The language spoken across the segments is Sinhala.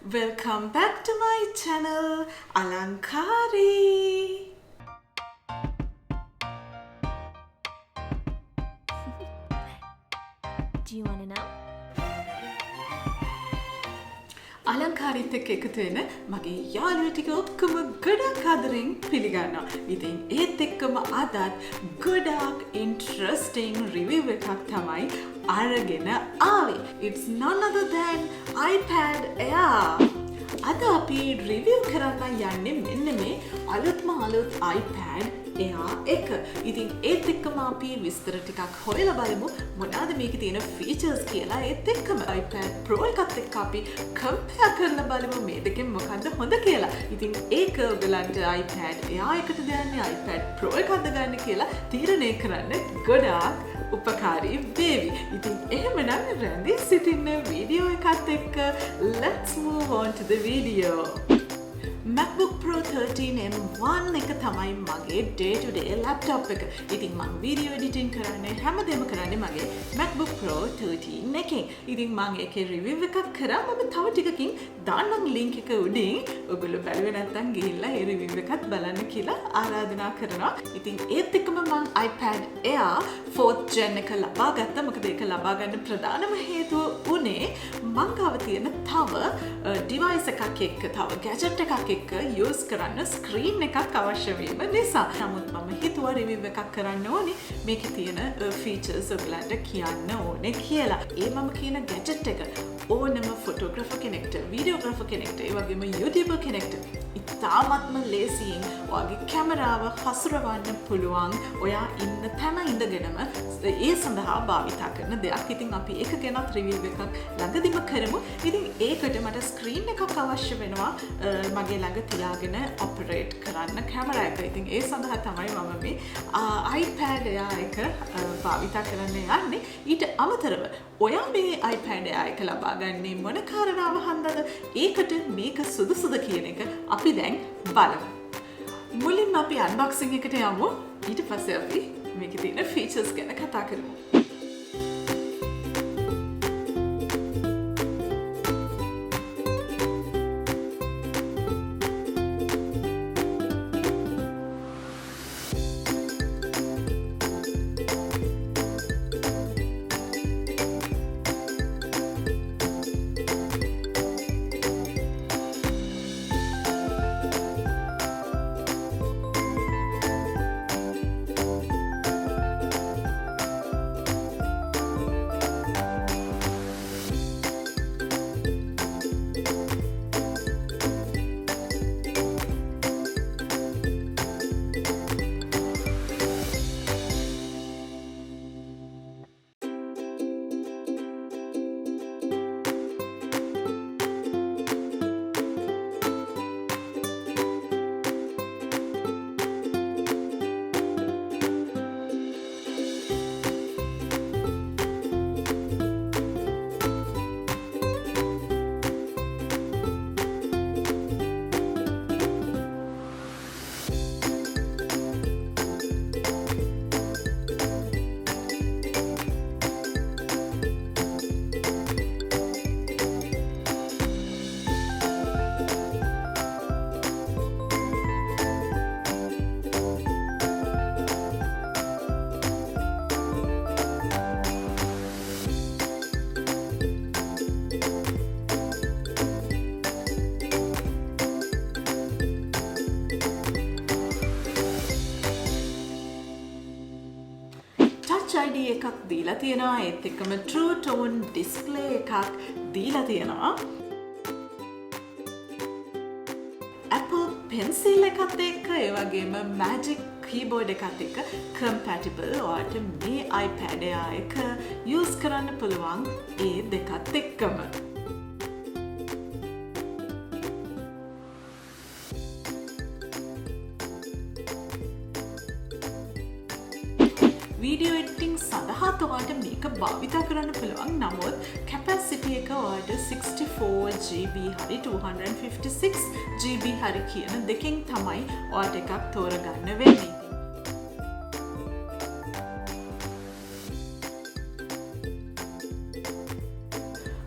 Welcome back to my channel, Alankari. Do you want to know? අලංකාරිත් එක්ක එකතු වෙන මගේ යාළුවෝ ටික ඔක්කොම ගොඩක් ආදරෙන් පිළිගන්නවා. ඉතින් ඒත් එක්කම අදත් ගොඩක් ඉන්ටරෙස්ටිං රිවිව් එකක් තමයි අරගෙන ආවේ. It's none other than iPad Air. අද අපි රිවිව් කරන්න යන්නේ මෙන්න මේ අලුත්ම අලුත් iPad Air එක. ඉතින් ඒත් එක්කම අපි විස්තර ටිකක් හොයලා බලමු මොනවාද මේකේ තියෙන ෆීචර්ස් කියලා. ඒත් එක්කම iPad Pro එකත් එක්ක අපි කම්පෙයාර් කරලා බලමු මේ දෙකෙන් මොකක්ද හොඳ කියලා. ඉතින් ඒක ඔයගලන්ට iPad Air එකටද යන්නේ iPad Pro එකක්ද ගන්න කියලා තීරණය කරන්න ගොඩාක් උපකාරී වේවි. ඉතින් එහෙමනම් රැඳී සිටින්න වීඩියෝ එකත් එක්ක let's move on to the video. MacBook Pro 13 M1 එක තමයි මගේ day-to-day laptop එක. ඉතින් මම වීඩියෝ එඩිටින් කරන්නේ හැමදේම කරන්නේ මගේ MacBook Pro 13 එකෙන්. ඉතින් මම ඒකේ රිවිව් එකක් කරා. මම තව ටිකකින් දාන්නම් link එක උඩින්. ඔයගොල්ලෝ බැලුවේ නැත්නම් ගිහිල්ලා ඒ රිවිව් එකත් බලන්න කියලා ආරාධනා කරනවා. ඉතින් ඒත් එක්කම මම iPad Air 4th gen එක ලබා ගත්තා. මොකද ඒක ලබා ගන්න ප්‍රධානම හේතුව උනේ මං ගාව තියෙන තව device එකක් එක්ක තව gadget එකක් එක්ක use කරන්න screen එකක් අවශ්‍ය වීම නිසා. නමුත් මම හිතුවා review එකක් කරන්න ඕනේ මේකේ තියෙන features ඔයගලන්ට කියන්න ඕනේ කියලා. ඒ මම කියන gadget එක ඕනම photographer කෙනෙක්ට, videographer කෙනෙක්ට, ඒ වගේම YouTuber කෙනෙක්ට ඉතාමත්ම ලේසියෙන් ඔයාගේ කැමරාව හසුරවන්න පුළුවන්. ඔයා ඉන්න තැන ඉඳගෙනම ඒ සඳහා භාවිතා කරන දෙයක්. ඉතින් අපි ඒක ගැනත් review එකක් ළඟදිම කරමු. ඉතින් ඒකට මට screen එකක් අවශ්‍ය වෙනවා මගේ ළඟ තියාගෙන ඔපරේට් කරන්න කැමරා එක. ඉතින් ඒ සඳහා තමයි මම මේ iPad Air එක භාවිතා කරන්න යන්නේ. ඊට අමතරව ඔයා මේ iPad Air එක ලබා ගන්නේ මොන කාරණාව හන්දද? ඒකට මේක සුදුසුද කියන එක අපි දැන් බලමු. මුලින්ම අපි unboxing එකට යමු. ඊට පස්සේ අපි මේකේ තියෙන features ගැන කතා කරමු. ID එකක් දීලා තියෙනවා. ඒත් එක්කම True Tone display එකක් දීලා තියෙනවා. Apple Pencil එකත් එක්ක ඒ වගේම Magic keyboard එකත් එක්ක compatible. ඔයාට මේ iPad Air එක use කරන්න පුළුවන් ඒ දෙකත් එක්කම. වීඩියෝ එඩිටිං සඳහා ඔයාට මේක භාවිතා කරන්න පුළුවන්. නමුත් කැපැසිටි එක ඔයාට 64GB හරි 256GB හරි කියන දෙකෙන් තමයි ඔයාට එකක් තෝරගන්න වෙන්නේ.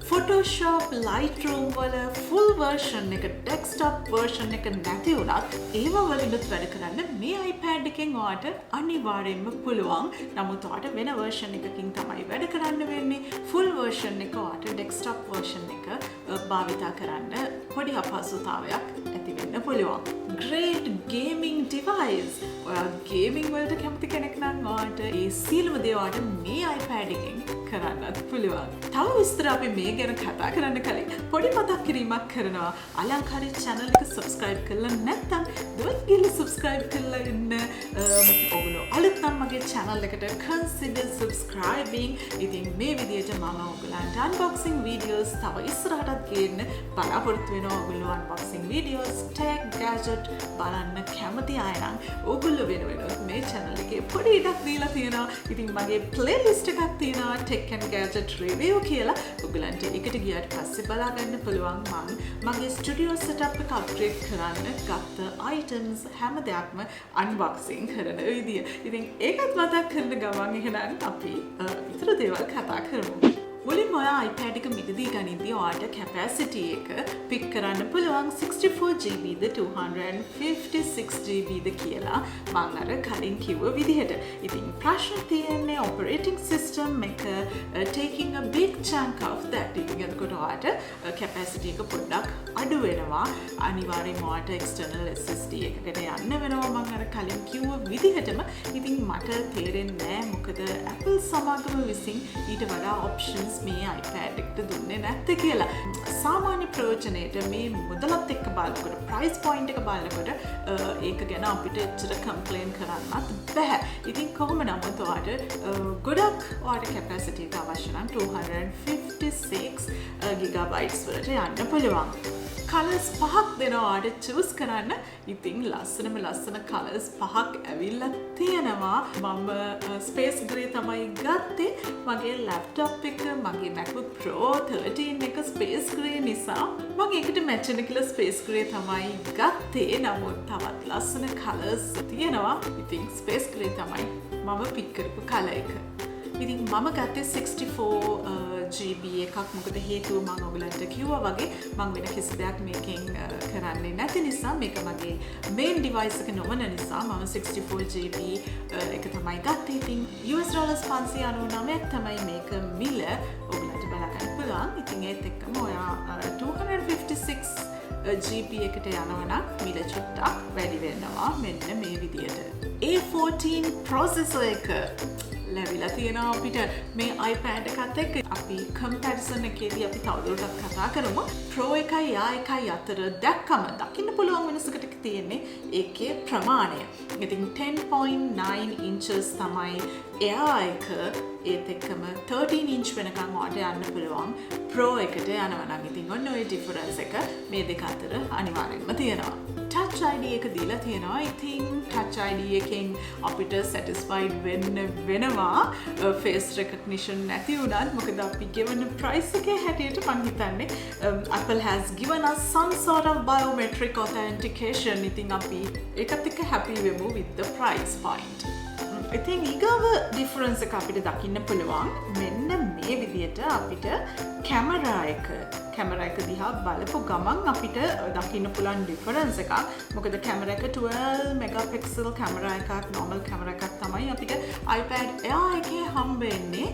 ෆොටෝ Photoshop Lightroom වල full version එක desktop version එක නැති වුණත් ඒව වලිනුත් වැඩ කරන්න මේ iPad එකෙන් ඔයාට අනිවාර්යෙන්ම පුළුවන්. නමුත් ඔයාට වෙන version එකකින් තමයි වැඩ කරන්න වෙන්නේ. full version එක ඔයාට desktop version එක භාවිතා කරන්න පොඩි අපහසුතාවයක් ඇති වෙන්න පුළුවන්. Great gaming device. ඔයා gaming වලට කැමති කෙනෙක් නම් ඔයාට ඒ සියලුම දේ ඔයාට මේ iPad එකෙන් කරන්නත් පුළුවන්. තව විස්තර අපි මේ ගැන කතා කරන්න කලින් පොඩි මතක් කිරීමක් කරනවා. අලංකාරී channel එක subscribe කරලා නැත්නම් දුවත් ගිහලා subscribe කරලා ඉන්න. ඔයගොල්ලෝ අලුත් නම් මගේ channel එකට consider subscribing. ඉතින් මේ විදිහට මම ඔයගලන්ට unboxing videos තව ඉස්සරහටත් ගේන්න බලාපොරොත්තු වෙනවා. ඔයගොල්ලෝ unboxing videos, tech, gadget බලන්න කැමති අය නම් ඔයගොල්ලෝ වෙනුවෙන් මේ channel එකේ පොඩි ඉඩක් දීලා තියෙනවා. ඉතින් මගේ playlist එකක් තියෙනවා tech and gadget review කියලා. ඔයගලන්ට එකට ගියාට පස්සේ බලා ගන්න පුළුවන් මගේ studio setup එක upgrade කරන්න ගත්ත items හැම දෙයක්ම unboxing කරන විදිය. ඉතින් ඒකත් මතක් කරන ගමන් එහෙනම් අපි විතර දේවල් කතා කරමු. මුලින්ම ඔයා iPad එක මිලදී ගනිද්දී ඔයාට capacity එක pick කරන්න පුළුවන් 64GB ද 256GB ද කියලා මම අර කලින් කිව්ව විදිහට. ඉතින් ප්‍රශ්න තියෙන්නේ operating system එක taking a big chunk of that. ඉතින් එතකොට ඔයාට capacity එක පොඩ්ඩක් අඩු වෙනවා. අනිවාර්යෙන්ම ඔයාට external SSD එකකට යන්න වෙනවා මම අර කලින් කිව්ව විදිහටම. ඉතින් මට තේරෙන්නේ නැහැ මොකද Apple සමාගම විසින් ඊට වඩා options මේ iPad එකට දුන්නේ නැත්තේ කියලා. සාමාන්‍ය ප්‍රයෝජනයට මේ මුදලත් එක්ක බලනකොට price point එක බලනකොට ඒක ගැන අපිට එච්චර complain කරන්නත් බෑ. ඉතින් කොහොම නමුත් ඔයාට ගොඩක් ඔයාට capacity එක අවශ්‍ය නම් 256 GB වලට යන්න පුළුවන්. කලර්ස් පහක් දෙනවා ඔයාට choose කරන්න. ඉතින් ලස්සන කලර්ස් පහක් ඇවිල්ලා තියෙනවා. මම space grey තමයි ගත්තේ. මගේ laptop එක මගේ MacBook Pro 13 එක space grey නිසා මම ඒකට match වෙන කියලා space grey තමයි ගත්තේ. නමුත් තවත් ලස්සන කලර්ස් තියෙනවා. ඉතින් space grey තමයි මම pick කරපු color එක. ඉතින් මම ගත්තේ 64GB එකක්. මොකද හේතුව මම ඔයගලන්ට කිව්වා වගේ මම වෙන කිසි දෙයක් මේකෙන් කරන්නේ නැති නිසා මේක මගේ main device එක නොවන නිසා මම 64GB එක තමයි ගත්තේ. ඉතින් US dollars 599ක් තමයි මේක මිල. ඔයගලන්ට බලා ගන්න පුළුවන්. ඉතින් ඒත් එක්කම ඔයා 256GB එකට යනවා නම් මිල චුට්ටක් වැඩි වෙනවා. මෙන්න මේ විදියට. A14 processor එක ලැබිලා තියෙනවා අපිට මේ iPad එකත් එක්ක. අපි comparison එකේදී අපි තවදුරටත් කතා කරමු. Pro එකයි යා එකයි අතර දකින්න පුළුවන් වෙනසකට තියෙන්නේ ඒකේ ප්‍රමාණය. ඉතින් 10.9 inches තමයි එයා එක. ඒත් එක්කම 13 inch වෙනකන් ඔයාට යන්න පුළුවන් Pro එකට යනවා නම්. ඉතින් ඔන්න ඔය difference එක මේ දෙක අතර අනිවාර්යෙන්ම තියෙනවා. Touch ID එක දීලා තියෙනවා. ඉතින් Touch ID එකෙන් අපිට satisfied වෙනවා face recognition නැති වුණත්. මොකද අපි given price එකේ හැටියට මම හිතන්නේ Apple has given us some sort of biometric authentication. ඉතින් අපි ඒකත් එක්ක happy වෙමු with the price point. ඉතින් ඊගව difference එක අපිට දකින්න පුළුවන්. මෙන්න මේ විදියට අපිට කැමරා එක දිහා බලපු ගමන් අපිට දකින්න පුළුවන් difference එකක්. මොකද කැමරා එක 12 megapixel කැමරා එකක්, normal කැමරා එකක් තමයි අපිට iPad Air එකේ හම්බ වෙන්නේ.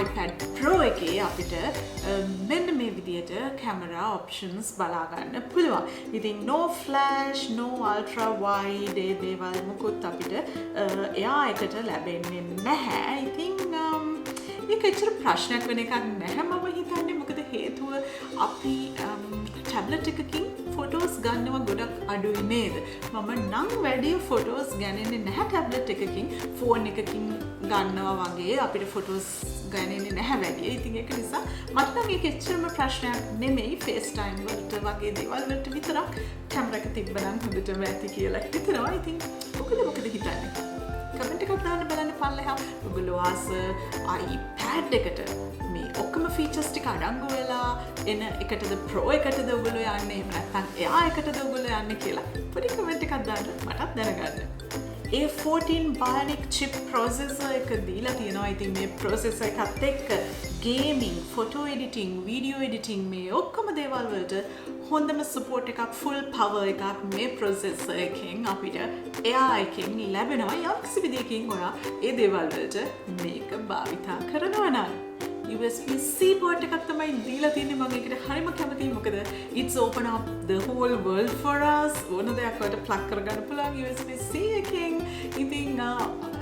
iPad Pro එකේ අපිට මෙන්න මේ විදියට කැමරා options බලා ගන්න පුළුවන්. ඉතින් no flash, no ultra wide දේවල් මොකුත් අපිට Air එකට ලැබෙන්නේ නැහැ. ඉතින් ඒක ඇත්තට ප්‍රශ්නයක් වෙන එකක් නැහැ මම හිතන්නේ. මොකද හේතුව අපි ටැබ්ලට් එකකින් ෆොටෝස් ගන්නවා ගොඩක් අඩුයි නේද? මම නම් වැඩි ෆොටෝස් ගන්නේ නැහැ ටැබ්ලට් එකකින්. ෆෝන් එකකින් ගන්නවා වගේ අපිට ෆොටෝස් ගන්නේ නැහැ වැඩි. ඉතින් ඒක නිසා මට නම් ඒක ඇත්තටම ප්‍රශ්නයක් නෙමෙයි. FaceTime වලට වගේ දේවල් වලට විතරක් කැමරා එක තිබ්බනම් හොඳටම ඇති කියලා හිතනවා. ඉතින් ඔයගොල්ලෝ මොකද හිතන්නේ? කමෙන්ට් එකක් දාන්න බලන්න පල්ලෙහා. ඔයගොල්ලෝ ආස iPad එකට මේ ඔක්කොම ෆීචර්ස් ටික අඩංගු වෙලා එන එකටද Pro එකටද ඔයගොල්ලෝ යන්නේ? එහෙම නැත්නම් Air එකටද ඔයගොල්ලෝ යන්නේ කියලා පොඩි කමෙන්ට් එකක් දාන්න මටත් දැනගන්න. A14 Bionic chip processor එක දීලා තියෙනවා. ඉතින් මේ processor එකත් එක්ක gaming, photo editing, video editing මේ ඔක්කොම දේවල් වලට හොඳම support එකක්, full power එකක් මේ processor එකෙන් අපිට AI එකෙන් ලැබෙනවා. යම්කිසි විදියකින් ඔයා ඒ දේවල් වලට මේක භාවිතා කරනවා නම් USB-C port එකක් තමයි දීලා තියෙන්නේ. මම ඒකට හරිම කැමතියි. මොකද it's open up the whole world for us. ඕන දෙයක් වලට plug කරගන්න පුළුවන් USB-C එකෙන්. ඉතින්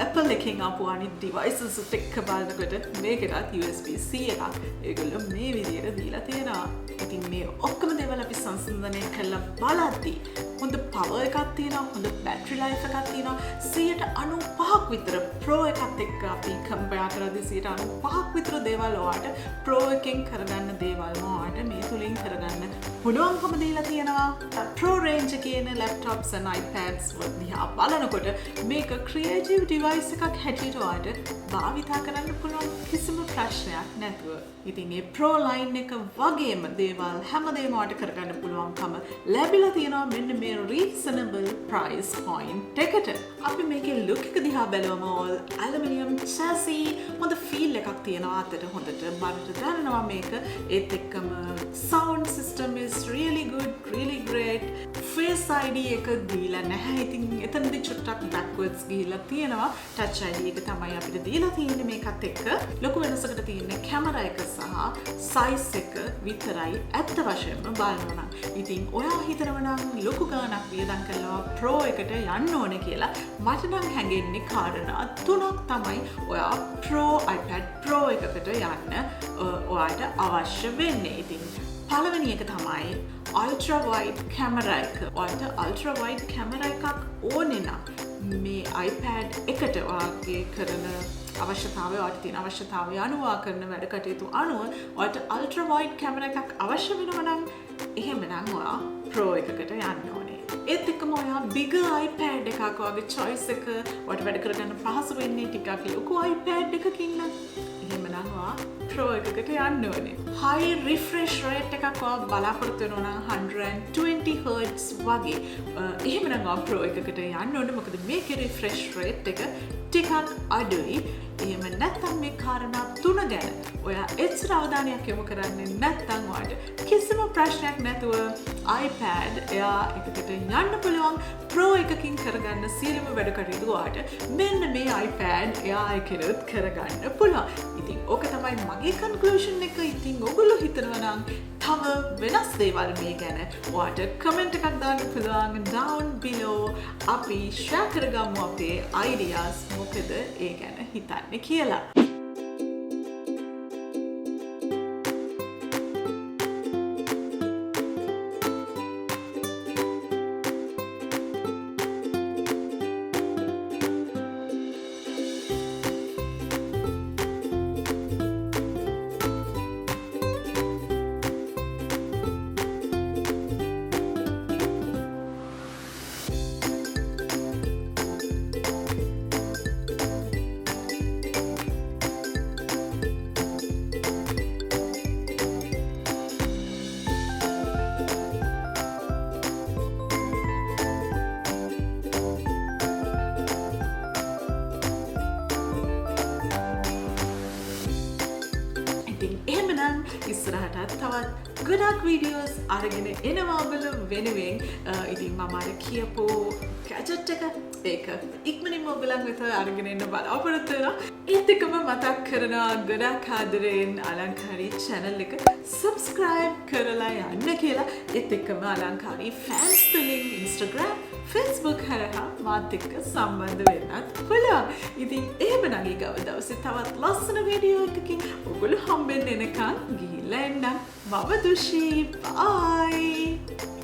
Apple එකෙන් ආපු අනිත් devices එක්ක බලනකොට මේකටත් USB-C එකක් ඒගොල්ලෝ මේ විදියට දීලා තියෙනවා. ඉතින් මේ ඔක්කොම දේවල් අපි සංසන්දනය කරලා බලද්දී හොඳ power එකක් තියෙනවා, හොඳ battery life එකක් තියෙනවා. 95ක් විතර Pro එකත් එක්ක අපි compare කරද්දී 95ක් විතර දේවල් ඔයාට Pro එකෙන් කරගන්න දේවල් ඔයාට මේ තුලින් කරගන්න පුළුවන්කම දීලා තියෙනවා. Pro range එකේ ඉන්න laptops and iPads දිහා බලනකොට මේක creative device එකක් හැටියට ඔයාට භාවිතා කරන්න පුළුවන් කිසිම ප්‍රශ්නයක් නැතුව. ඉතින් මේ Pro line එක වගේම දේවල් හැමදේම ඔයාට කරගන්න පුළුවන්කම ලැබිලා තියෙනවා මෙන්න මේ reasonable price point එකට. අපි මේකේ look එක දිහා බැලුවම all aluminium chassis හොඳ feel එකක් තියෙනවා. අතට හොඳට බලට දැනෙනවා මේක. ඒත් එක්කම sound system is really good, really great. Face ID එක දීලා නැහැ. ඉතින් එතනදී චුට්ටක් backwards ගිහිල්ලා තියෙනවා. touch ID එක තමයි අපිට දීලා තියෙන්නේ මේකත් එක්ක. ලොකු වෙනසකට තියෙන්නේ කැමරා එක සහ size එක විතරයි ඇත්ත වශයෙන්ම බලනවා නම්. ඉතින් ඔයා හිතනවා නම් ලොකු ගාණක් වියදම් කරලා Pro එකට යන්න ඕනේ කියලා මට නම් හැඟෙන්නේ කාරණා තුනක් තමයි ඔයා Pro iPad Pro එකකට යන්න ඔයාට අවශ්‍ය වෙන්නේ. ඉතින් පළවෙනි එක තමයි ultra wide camera එක. ඔයාට ultra wide camera එකක් ඕනේ නම් මේ iPad එකට ඔයාගේ කරන අවශ්‍යතාවය, ඔයාට තියෙන අවශ්‍යතාවය අනුව කරන වැඩ කටයුතු අනුව ඔයාට ultra wide camera එකක් අවශ්‍ය වෙනවා නම් එහෙමනම් ඔයා Pro එකකට යන්න ඕනේ. ඒත් එක්කම ඔයා bigger iPad එකක් වගේ choice එක ඔයාට වැඩ කරගන්න පහසු වෙන්නේ ටිකක් ලොකු iPad එකකින් නම් එහෙමනම් ඔයා Pro එකකට යන්න ඕනේ. high refresh rate එකක් ඔයා බලාපොරොත්තු වෙනවා නම් 120 Hz වගේ එහෙමනම් ඔයා Pro එකකට යන්න ඕනේ. මොකද මේකේ refresh rate එක ටිකක් අඩුයි. එහෙම නැත්නම් මේ කාරණා තුන ගැන ඔයා එච්චර අවධානයක් යොමු කරන්නේ නැත්නම් ඔයාට කිසිම ප්‍රශ්නයක් නැතුව iPad එයා එකකට යන්න පුළුවන්. Pro එකකින් කරගන්න සියලුම වැඩ කටයුතු ඔයාට මෙන්න මේ iPad එයා එකෙනුත් කරගන්න පුළුවන්. ඉතින් ඕක තමයි මගේ conclusion එක. ඉතින් ඔයගොල්ලෝ හිතනවා නම් තව වෙනස් දේවල් මේ ගැන ඔයාට comment එකක් දාන්න පුළුවන් down below. අපි share කරගමු අපේ ideas මොකද ඒ ගැන හිතන්නේ කියලා. ඉස්සරහටත් තවත් ගොඩක් වීඩියෝස් අරගෙන එනවා ඔයගොල්ලෝ වෙනුවෙන්. ඉතින් මම අර කියපු ගැජට් එක ඒක ඉක්මනින්ම ඔයගලන් වෙත අරගෙන එන්න බලාපොරොත්තු වෙනවා. ඒත් එකම මතක් කරනවා ගොඩක් ආදරෙන් අලංකාරී channel එක subscribe කරලා යන්න කියලා. ඒත් එක්කම අලංකාරී fans තුලින් Instagram, Facebook හරහා මාත් එක්ක සම්බන්ධ වෙන්නත් පුළුවන්. ඉතින් එහෙමනම් ඊගව දවසේ තවත් ලස්සන වීඩියෝ එකකින් ඔයගොල්ලෝ හම්බෙන්න එනකන් ගිහිල්ලා එන්න. මම දුෂී. bye.